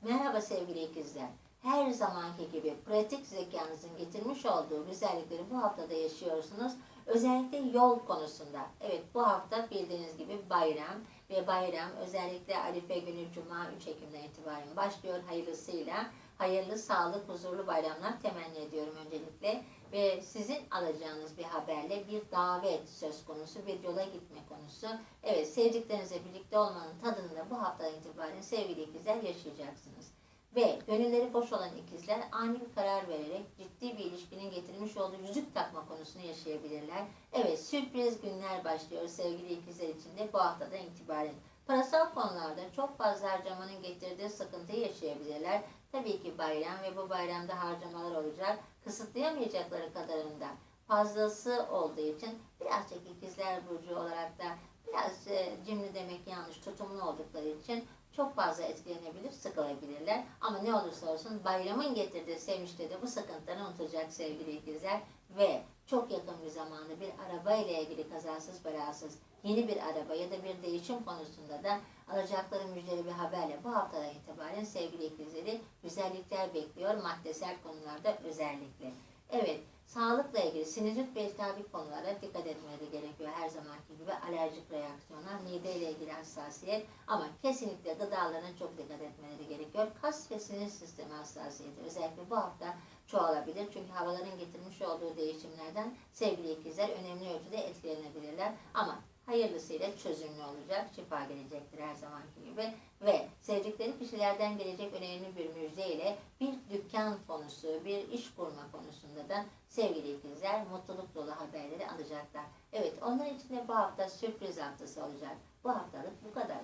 Merhaba sevgili ikizler. Her zamanki gibi pratik zekanızın getirmiş olduğu güzellikleri bu haftada yaşıyorsunuz. Özellikle yol konusunda. Evet, bu hafta bildiğiniz gibi bayram ve bayram özellikle Arife günü Cuma 3 Ekim'den itibaren başlıyor hayırlısıyla. Hayırlı, sağlık, huzurlu bayramlar temenni ediyorum öncelikle. Ve sizin alacağınız bir haberle bir davet söz konusu, bir yola gitme konusu. Evet, sevdiklerinizle birlikte olmanın tadını da bu haftadan itibaren sevgili ikizler yaşayacaksınız. Ve gönülleri boş olan ikizler ani bir karar vererek ciddi bir ilişkinin getirmiş olduğu yüzük takma konusunu yaşayabilirler. Evet, sürpriz günler başlıyor sevgili ikizler için de bu haftadan itibaren. Parasal konularda çok fazla harcamanın getirdiği sıkıntıyı yaşayabilirler. Tabii ki bayram ve bu bayramda harcamalar olacak. Kısıtlayamayacakları kadarında fazlası olduğu için birazcık ikizler burcu olarak da biraz cimri demek yanlış, tutumlu oldukları için çok fazla etkilenebilir, sıkılabilirler. Ama ne olursa olsun bayramın getirdiği sevinçte de bu sıkıntıları unutacak sevgili ikizler. Ve çok yakın bir zamanda bir araba ile ilgili kazasız belasız yeni bir araba ya da bir değişim konusunda da alacakları müjdeli bir haberle bu haftadan itibaren sevgili ikizleri güzellikler bekliyor maddesel konularda özellikle. Evet, sağlıkla ilgili sinüzit ve iltihabi konulara dikkat etmeleri gerekiyor her zamanki gibi. Alerjik reaksiyonlar, mide ile ilgili hassasiyet ama kesinlikle gıdalarına çok dikkat etmeleri gerekiyor. Kas ve sinir sistemi hassasiyeti özellikle bu hafta çoğalabilir. Çünkü havaların getirmiş olduğu değişimlerden sevgili ikizler önemli ölçüde etkilenebilirler. Ama hayırlısıyla çözümlü olacak, şifa gelecektir her zamanki gibi. Ve sevdikleri kişilerden gelecek önemli bir müjde ile bir dükkan konusu, bir iş kurma konusunda da sevgili ikizler mutluluk dolu haberleri alacaklar. Evet, onlar için de bu hafta sürpriz haftası olacak. Bu haftalık bu kadar.